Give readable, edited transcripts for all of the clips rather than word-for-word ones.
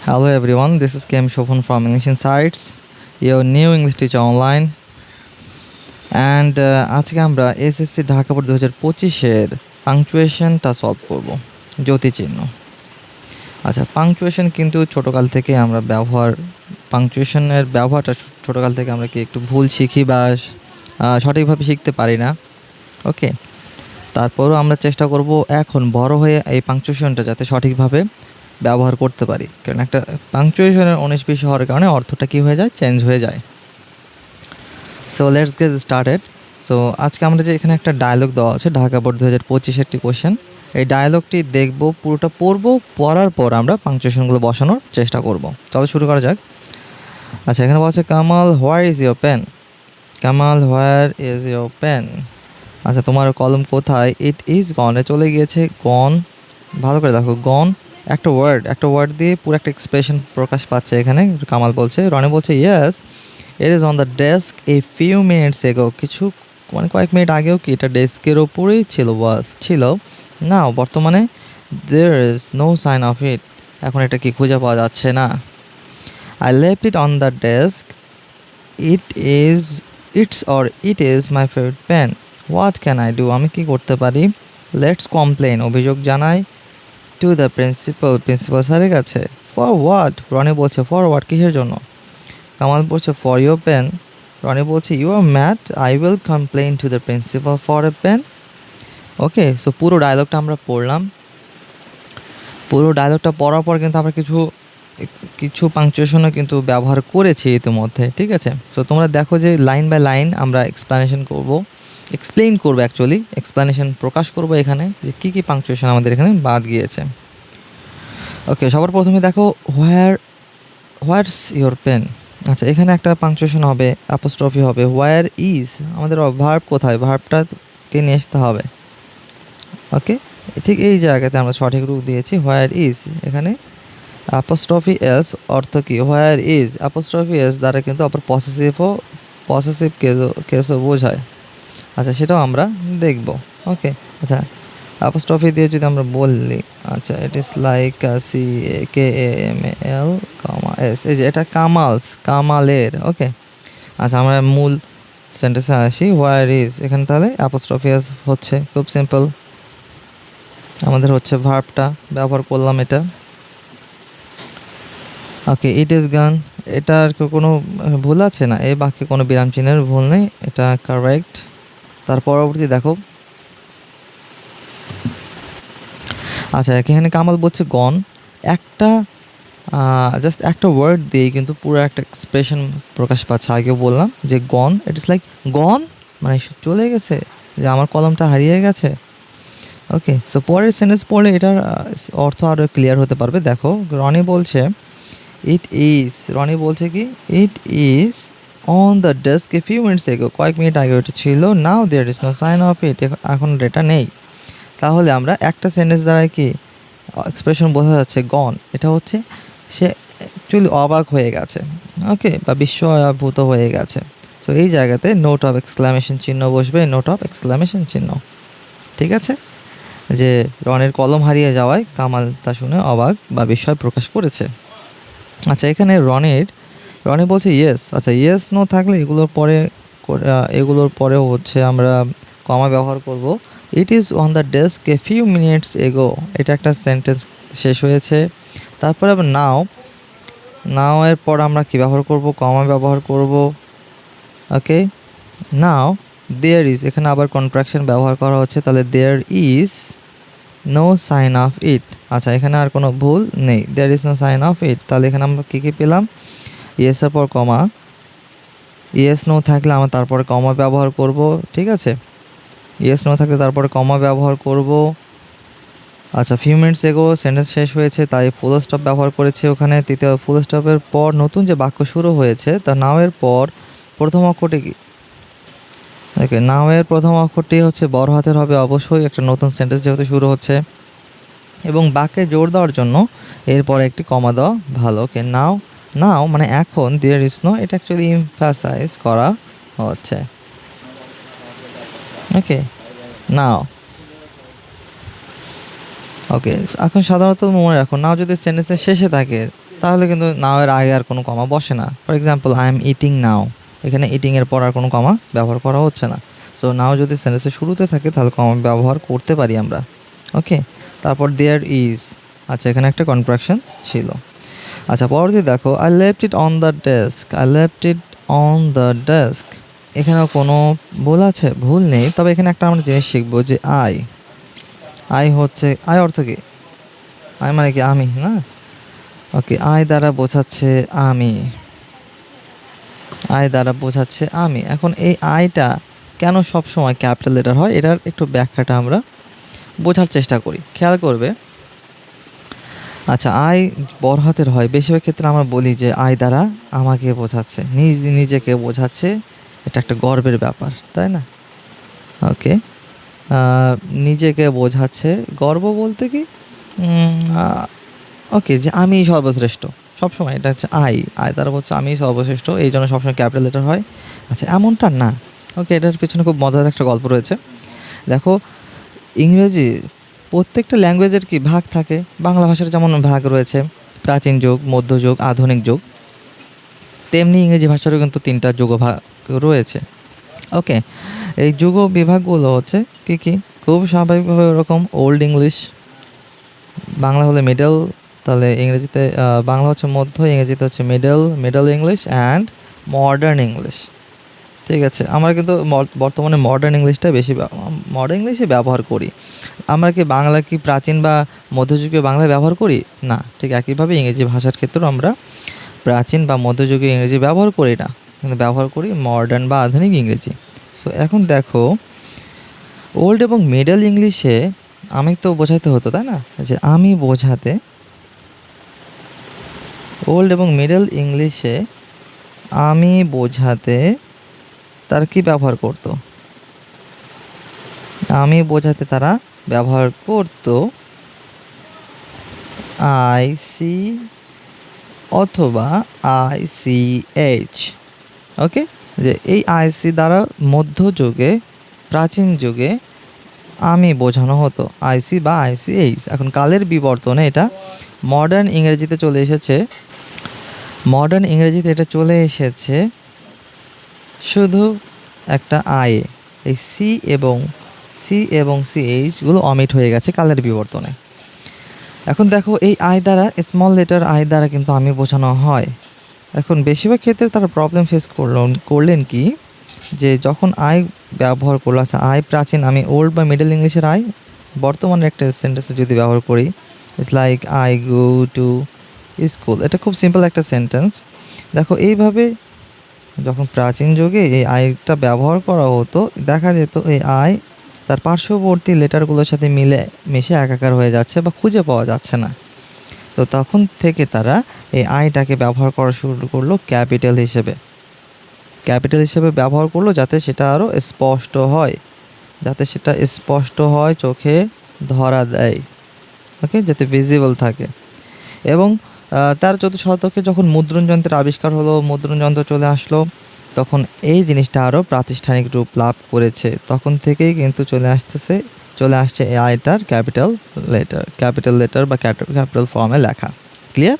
Hello everyone, this is Kem Shofun from English Insights, your new English teacher online. আজকে আমরা SSC Dhaka board 2025-এর পাংচুয়েশনটা solve করব, জ্যোতিচিহ্ন। আচ্ছা, punctuation কিন্তু ছোটোকাল থেকে আমরা পাংচুয়েশনের ব্যবহারটা ছোটোকাল থেকে আমরা কি একটু ভুল শিখি বা সঠিকভাবে শিখতে পারি না। ওকে, তারপরও আমরা চেষ্টা করব এখন বড় হয়ে এই পাংচুয়েশনটা যাতে সঠিকভাবে ব্যবহার করতে পারি, কারণ একটা পাংচুয়েশনের 19-20 হওয়ার কারণে অর্থটা কী হয়ে যায়, চেঞ্জ হয়ে যায়। So let's get started. So আজকে আমরা যে এখানে একটা ডায়লগ দেওয়া আছে, ঢাকা বোর্ড 2025 একটি কোয়েশ্চেন, এই ডায়লগটি দেখব, পুরোটা পড়ার পর আমরা পাংচুয়েশনগুলো বসানোর চেষ্টা করব। চলো শুরু করা যাক। আচ্ছা, এখানে বলছে Kamal where is your pen. Kamal where is your pen. আচ্ছা, তোমার কলম কোথায়? ইট ইজ গনে, চলে গিয়েছে। গন, ভালো করে দেখো, গন একটা ওয়ার্ড দিয়ে পুরো একটা এক্সপ্রেশন প্রকাশ পাচ্ছে এখানে। কামাল বলছে, রনি বলছে yes it is on the desk a few minutes ago, কয়েক মিনিট আগেও কি এটা ডেস্কের ওপরেই ছিল। নাও বর্তমানে there is no sign of it, এখন এটা কি খুঁজে পাওয়া যাচ্ছে না। I left it on the desk, it is my favourite pen, what can I do, আমি কি করতে পারি। লেটস কমপ্লেন, অভিযোগ জানাই। টু দ্য প্রিন্সিপাল স্যারের কাছে। ফর হোয়াট, রনি বলছে ফর হোয়াট, কিসের জন্য। কামাল বলছে ফর ইউর পেন। রনি বলছে you are mad, I will complain to the principal for a pen. Okay, so পুরো ডায়লগটা আমরা পড়লাম। পুরো ডায়লগটা পড়ার পর কিন্তু আমরা কিছু পাংচুয়েশনও কিন্তু ব্যবহার করেছি ইতিমধ্যে, ঠিক আছে। সো তোমরা দেখো যে লাইন বাই লাইন আমরা এক্সপ্লেন প্রকাশ করব এখানে, যে কী কী পাংচুয়েশন আমাদের এখানে বাদ গিয়েছে। ওকে, সবার প্রথমে দেখো হোয়াটস ইয়োর পেন। আচ্ছা, এখানে একটা পাংচুয়েশন হবে, অ্যাপোস্ট্রফি হবে। হোয়ার ইজ, আমাদের ভার্ব কোথায়, ভার্বটাকে নিয়ে আসতে হবে। ওকে, ঠিক এই জায়গাতে আমরা সঠিক রূপ দিয়েছি, হোয়ার ইজ। এখানে অ্যাপোস্ট্রফি এস অর্থ কি, হোয়ার ইজ অ্যাপোস্ট্রফি এস দ্বারা কিন্তু আবার পসেসিভ কেসও বোঝায়। আচ্ছা, সেটাও আমরা দেখব। ওকে, আচ্ছা, অ্যাপোস্ট্রফি দিয়ে যদি আমরা বললি, আচ্ছা, it is like KAMAL, S, এই যে এটা কামালের। ওকে, আচ্ছা, আমরা মূল সেন্টেন্সে আসি। হোয়ার ইজ, এখানে তাহলে অ্যাপোস্ট্রফি এস হচ্ছে, খুব সিম্পল, আমাদের হচ্ছে ভার্বটা ব্যবহার করলাম এটা। ওকে, ইট ইজ গান, এটার কোনো ভুল আছে না, এই বাক্যে কোনো বিরাম চিহ্নের ভুল নেই, এটা কারেক্ট। তার পরবর্তী দেখো, আচ্ছা, এখানে কামাল বলছে গন, জাস্ট একটা ওয়ার্ড দিয়েই কিন্তু পুরো একটা এক্সপ্রেশন প্রকাশ পাচ্ছে। আগেও বললাম যে গন, ইট ইস লাইক গন মানে চলে গেছে, যে আমার কলমটা হারিয়ে গেছে। ওকে, সো পরের সেন্টেন্স পড়লে এটার অর্থ আরও ক্লিয়ার হতে পারবে। দেখো, রনি বলছে কি, it is on the desk a few minutes ago, কয়েক মিনিট আগে ওটা ছিল। Now there is no sign of it, এখন এটা নেই। তাহলে আমরা একটা সেন্টেন্স দ্বারা কি এক্সপ্রেশন বোঝা যাচ্ছে, গন এটা হচ্ছে সে অ্যাকচুয়ালি অবাক হয়ে গেছে, ওকে, বা বিস্ময়াভূত হয়ে গেছে। সো এই জায়গাতে নোট অফ এক্সক্লামেশন চিহ্ন বসবে, নোট অফ এক্সক্লামেশন চিহ্ন, ঠিক আছে। যে রনের কলম হারিয়ে যাওয়ায় কামাল তা শুনে অবাক বা বিস্ময় প্রকাশ করেছে। আচ্ছা, এখানে রনি বলছে ইয়েস। আচ্ছা, ইয়েস নো থাকলে এগুলোর পরেও হচ্ছে আমরা কমা ব্যবহার করব। ইট is on the desk a few minutes এগো, এটা একটা সেন্টেন্স শেষ হয়েছে। তারপরে আবার নাও এর পর আমরা কী ব্যবহার করব, কমা ব্যবহার করব। ওকে, নাও দেয়ার ইজ, এখানে আবার কন্ট্রাকশন ব্যবহার করা হচ্ছে, তাহলে there is no sign of it. আচ্ছা, এখানে আর কোনো ভুল নেই, there is no sign of it. তাহলে এখানে আমরা কী পেলাম, ইয়েসের পর কমা, ইয়েস নো থাকলে আমরা তারপরে কমা ব্যবহার করব, ঠিক আছে। ইয়েস নো থাকলে তারপরে কমা ব্যবহার করব। আচ্ছা, ফিউ মিনিটস এগো সেন্টেন্স শেষ হয়েছে, তাই ফুল স্টপ ব্যবহার করেছে ওখানে। তৃতীয় ফুল স্টপের পর নতুন যে বাক্য শুরু হয়েছে, তা নাও এর পর প্রথম অক্ষরটি কি, ওকে, নাও এর প্রথম অক্ষরটি হচ্ছে বড় হাতের হবে অবশ্যই, একটা নতুন সেন্টেন্স যেহেতু শুরু হচ্ছে, এবং বাক্যে জোর দেওয়ার জন্য এরপরে একটি কমা দেওয়া ভালো। ওকে, নাও মানে এখন, দেয়ার ইজ নো, এটা অ্যাকচুয়ালি এমফাসাইজ করা হচ্ছে। ওকে, নাও। ওকে, এখন সাধারণত মনে রাখো, নাও যদি সেন্টেন্সের শেষে থাকে তাহলে কিন্তু নাও এর আগে আর কোনো কমা বসে না। For example I am eating নাও, এখানে ইটিং এর পর আর কোনো কমা ব্যবহার করা হচ্ছে না। সো নাও যদি সেন্টেন্সের শুরুতে থাকে তাহলে কমা ব্যবহার করতে পারি আমরা। ওকে, তারপর দেয়ার ইজ, আচ্ছা এখানে একটা কন্ট্রাকশন ছিল। আচ্ছা পরবর্তী দেখো I left it on the desk, I left it on the desk, এখানেও কোনো ভুল আছে? ভুল নেই, তবে এখানে একটা আমরা জিনিস শিখবো যে আই হচ্ছে, আই অর্থ কি? আই মানে কি আমি, না? ওকে, আই দ্বারা বোঝাচ্ছে আমি, আই দ্বারা বোঝাচ্ছে আমি। এখন এই আইটা কেন সবসময় ক্যাপিটাল লেটার হয়, এটার একটু ব্যাখ্যাটা আমরা বোঝার চেষ্টা করি, খেয়াল করবে। আচ্ছা আই বড় হাতের হয়, বেশিরভাগ ক্ষেত্রে আমরা বলি যে আই দ্বারা আমাকে বোঝাচ্ছে, নিজেকে বোঝাচ্ছে, এটা একটা গর্বের ব্যাপার, তাই না? ওকে, নিজেকে বোঝাচ্ছে, গর্ব বলতে কি, ওকে, যে আমি সর্বশ্রেষ্ঠ, সবসময় এটা হচ্ছে আই দ্বারা বলছে আমি সর্বশ্রেষ্ঠ, এই জন্য সবসময় ক্যাপিটাল লেটার হয়। আচ্ছা এমনটা না, ওকে, এটার পিছনে খুব মজার একটা গল্প রয়েছে। দেখো ইংরেজি প্রত্যেকটা ল্যাঙ্গুয়েজের কি ভাগ থাকে, বাংলা ভাষার যেমন ভাগ রয়েছে প্রাচীন যুগ, মধ্যযুগ, আধুনিক যুগ, তেমনি ইংরেজি ভাষারও কিন্তু 3টা যুগভাগ রয়েছে। ওকে, এই যুগ বিভাগগুলো হচ্ছে কী কী? খুব স্বাভাবিকভাবে ওরকম ওল্ড ইংলিশ, বাংলা হলে মিডল, তাহলে ইংরেজিতে বাংলা হচ্ছে মধ্য, ইংরেজিতে হচ্ছে middle English and modern English. ঠিক আছে, আমরা কিন্তু বর্তমানে মডার্ন ইংলিশটা বেশি মডার্ন ইংলিশই ব্যবহার করি। আমরা কি বাংলা কি প্রাচীন বা মধ্যযুগীয় বাংলায় ব্যবহার করি না? ঠিক একইভাবে ইংরেজি ভাষার ক্ষেত্রেও আমরা প্রাচীন বা মধ্যযুগীয় ইংরেজি ব্যবহার করি না, কিন্তু ব্যবহার করি মডার্ন বা আধুনিক ইংরেজি। সো এখন দেখো ওল্ড এবং মিডল ইংলিশে আমি তো বোঝাতে হতো, তাই না? যে আমি বোঝাতে ওল্ড এবং মিডল ইংলিশে আমি বোঝাতে তারা কি ব্যবহার করতো? আমি বোঝাতে তারা ব্যবহার করতো আইসি অথবা ICH। ওকে, যে এই আইসি দ্বারা মধ্যযুগে, প্রাচীন যুগে আমি বোঝানো হতো, আইসি বা ICH। এখন কালের বিবর্তনে এটা মডার্ন ইংরেজিতে চলে এসেছে, মডার্ন ইংরেজিতে এটা চলে এসেছে শুধু একটা আয়ে, এই সি এবং CHগুলো অমিট হয়ে গেছে কালের বিবর্তনে। এখন দেখো এই আই দ্বারা, স্মল লেটার আই দ্বারা কিন্তু আমি বোঝানো হয়। এখন বেশিরভাগ ক্ষেত্রে তারা প্রবলেম ফেস করলেন কি, যে যখন আই ব্যবহার করলো, আচ্ছা আই প্রাচীন, আমি ওল্ড বা মিডল ইংলিশের আই বর্তমানে একটা সেন্টেন্সে যদি ব্যবহার করি, it's like I go to school, এটা খুব সিম্পল একটা সেন্টেন্স। দেখো এইভাবে যখন প্রাচীন যুগে এই আইটা ব্যবহার করা হতো, দেখা যেত এই আই তার পার্শ্ববর্তী লেটারগুলোর সাথে মিশে একাকার হয়ে যাচ্ছে বা খুঁজে পাওয়া যাচ্ছে না। তো তখন থেকে তারা এই আইটাকে ব্যবহার করা শুরু করলো ক্যাপিটাল হিসেবে ব্যবহার করলো, যাতে সেটা আরও স্পষ্ট হয়, চোখে ধরা দেয়। ওকে, যাতে ভিজিবল থাকে। এবং তার 14 শতকে যখন মুদ্রণ যন্ত্রের আবিষ্কার হলো, মুদ্রণ যন্ত্র চলে আসলো, তখন এই জিনিসটা আরও প্রাতিষ্ঠানিক রূপ লাভ করেছে। তখন থেকেই কিন্তু চলে আসছে এই আইটার ক্যাপিটাল লেটার বা ক্যাপিটাল ফর্মে লেখা। ক্লিয়ার?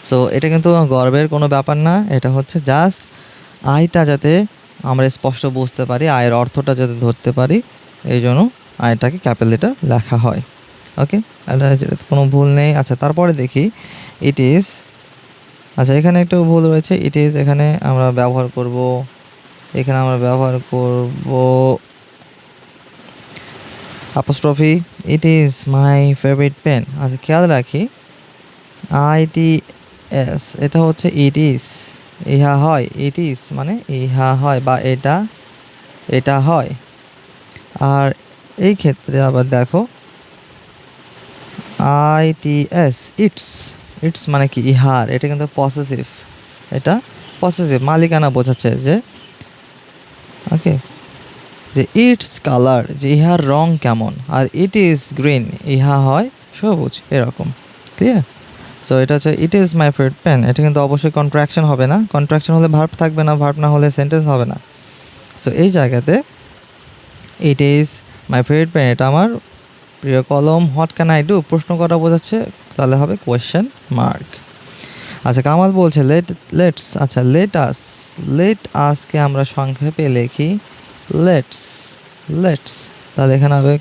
সো এটা কিন্তু গর্বের কোনো ব্যাপার না, এটা হচ্ছে জাস্ট আইটা যাতে আমরা স্পষ্ট বুঝতে পারি, আয়ের অর্থটা যাতে ধরতে পারি, এই জন্য আইটাকে ক্যাপিটাল লেটার লেখা হয়। ওকে, কোনো ভুল নেই। আচ্ছা তারপরে দেখি ইট ইজ, আচ্ছা এখানে একটু ভুল রয়েছে। ইট ইজ এখানে আমরা ব্যবহার করব apostrophe, it is my favourite pen. আচ্ছা খেয়াল রাখি ITS, এটা হচ্ছে ইট ইজ, ইহা হয়, ইট ইজ মানে ইহা হয় বা এটা হয়। আর এই ক্ষেত্রে আবার দেখো ITS, ইটস মানে কি ইহার, এটা কিন্তু পসেসিভ, এটা পসেসিভ, মালিকানা বোঝাচ্ছে যে, ওকে, যে ইটস কালার, যে ইহার রং কেমন, আর ইট ইজ গ্রিন, ইহা হয় সবুজ, এরকম। ক্লিয়ার? সো এটা হচ্ছে it is my favourite pen, এটা কিন্তু অবশ্যই কন্ট্রাকশন হবে না, কন্ট্রাকশন হলে ভার্ব থাকবে না, ভার্ব না হলে সেন্টেন্স হবে না। সো এই জায়গাতে it is my favourite pen, এটা আমার প্রিয় কলম। হোয়াট ক্যান আই ডু, প্রশ্ন করা বোঝাচ্ছে, তাহলে হবে কোয়েশ্চেন মার্ক। আচ্ছা, কামাল বলছে লেট আসকে আমরা সংক্ষেপে লিখি লেটস। তাহলে এখানে হবে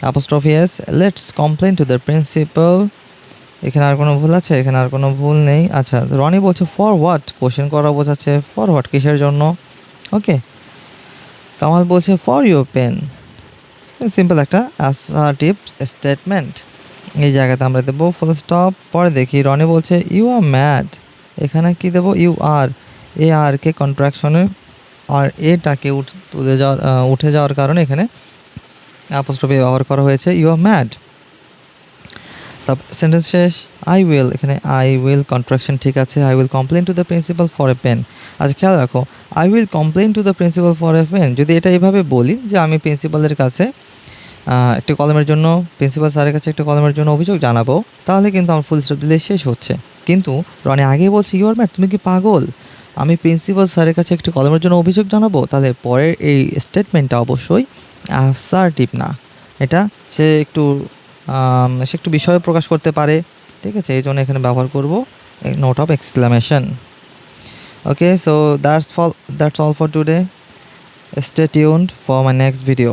apostrophe S, let's complain to the principal. এখানে আর কোনো ভুল আছে? এখানে আর কোনো ভুল নেই। আচ্ছা, রনি বলছে ফর হোয়াট, কোশ্চেন করা বোঝাচ্ছে, ফর হোয়াট কিসের জন্য। ওকে, কামাল বলছে ফর ইউর পেন, সিম্পল একটা অ্যাসার্টিভ স্টেটমেন্ট। এই জায়গাতে আমরা দেবো ফুল স্টপ। পরে দেখি রনি বলছে ইউ আর ম্যাড, এখানে কি দেবো? ইউ আর, এ আর কে কন্ট্রাকশনের আর এটাকে উঠে যাওয়ার কারণে এখানে অ্যাপোস্ট্রফি ব্যবহার করা হয়েছে, ইউ আর ম্যাড। তারপর সেন্টেন্স শেষ। আই উইল, এখানে আই উইল কন্ট্রাকশন ঠিক আছে। I will complain to the principal for a pen. আচ্ছা, খেয়াল রাখো, I will complain to the principal for a pen, যদি এটা এইভাবে বলি যে আমি প্রিন্সিপালের কাছে একটি কলমের জন্য, প্রিন্সিপাল স্যারের কাছে একটা কলমের জন্য অভিযোগ জানাবো, তাহলে কিন্তু আমার ফুল স্টপ দিলে শেষ হচ্ছে। কিন্তু রনি আগেই বলছে ইউ আর ম্যাড, তুমি কি পাগল, আমি প্রিন্সিপাল স্যারের কাছে একটি কলমের জন্য অভিযোগ জানাবো, তাহলে পরের এই স্টেটমেন্টটা অবশ্যই অ্যাসার্টিভ না। এটা সে একটু বিষয় প্রকাশ করতে পারে, ঠিক আছে, এই জন্য এখানে ব্যবহার করব note of exclamation. Okay, so that's all for today. Stay tuned for my next video.